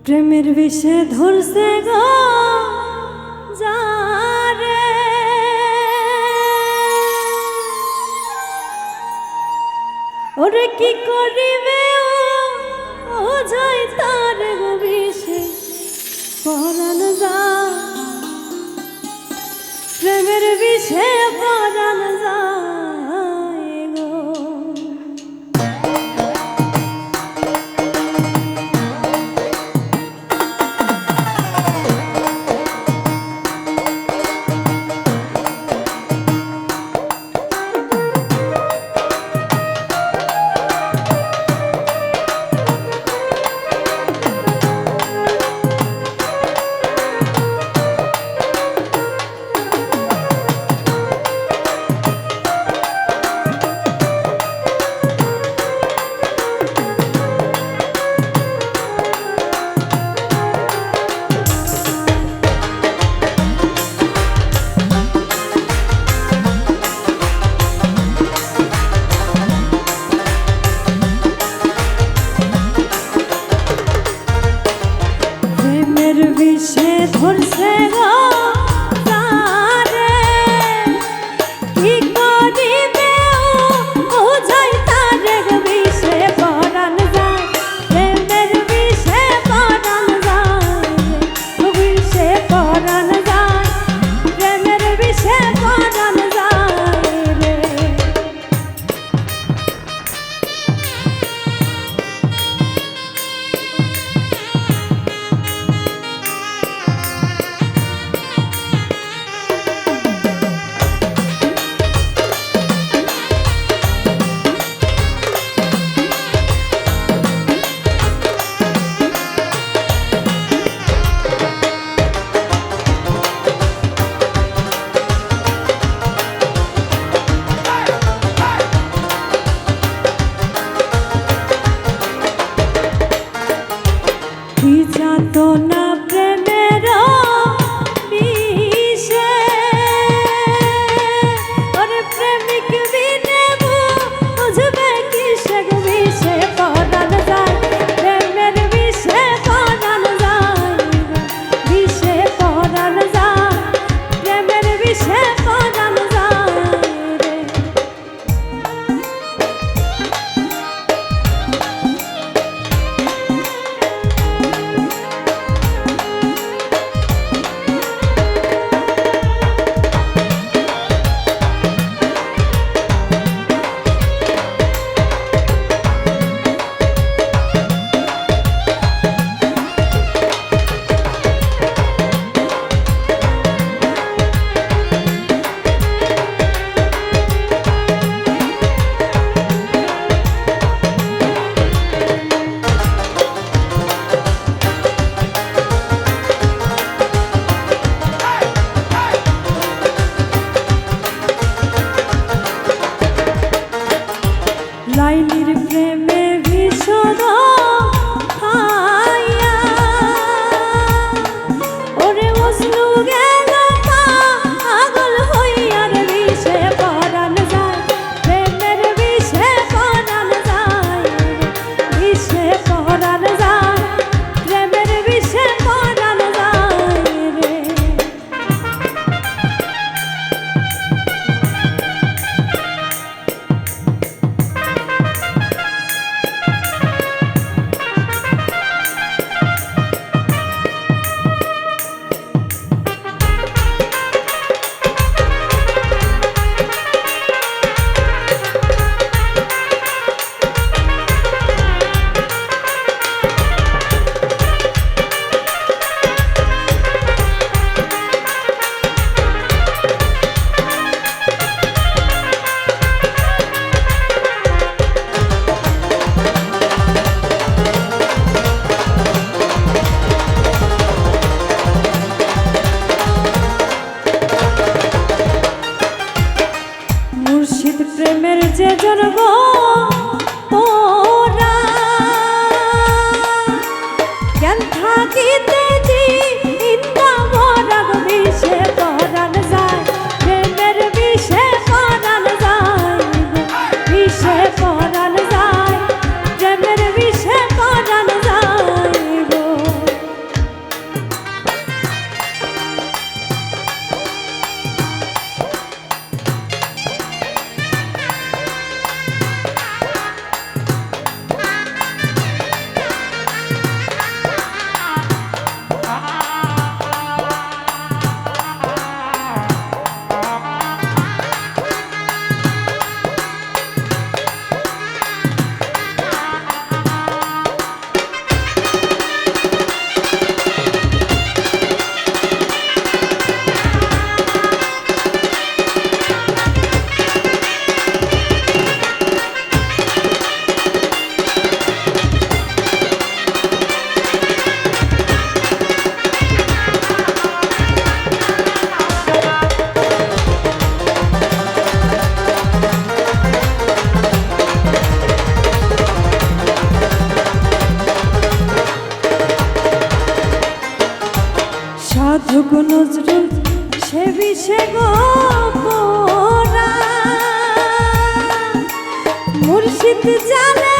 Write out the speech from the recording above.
প্রেমের বিষে ধরছে গো যারে, ওরে কি করিবে ও যায় তার গো বিষে পরাণ যায়, প্রেমের বিষে পরাণ যায় গো। বিষে ধরছে গো যারে, কি করিবে ও যায় তার গো বিষে পরাণ যায়, প্রেমের বিষে পরাণ যায়, বিষে পরাণ যায়, প্রেমের বিষে পরাণ যায় রে। যাতনা প্রেমের বিষে, ওরে প্রেমিক বিনে বুঝবে কিসে গো বিষে পরাণ যায়, প্রেমের বিষে পরাণ যায়, বিষে পরাণ যায়, প্রেমের বিষে পরাণ যায় রে। লাইলির প্রেমে ভীষণ খাইয়া, ওরে মজনু গেল পাগল হইয়া রে বিষে পরাণ যায়, প্রেমের বিষে পরাণ যায়, বিষে পরাণ যায়, প্রেমের বিষে পরাণ যায় রে। মুর্শিদ প্রেমের যে জন্ম ওরা জ্ঞান থাকিতে চিন্তা মরা গো বিষে পরাণ যায়, প্রেমের বিষে পরাণ যায়, বিষে পরাণ যায়, প্রেমের বিষে পরাণ যায় গো। সাধক নজরুল সে বিষে গো পোরা মুর্শিদ জানে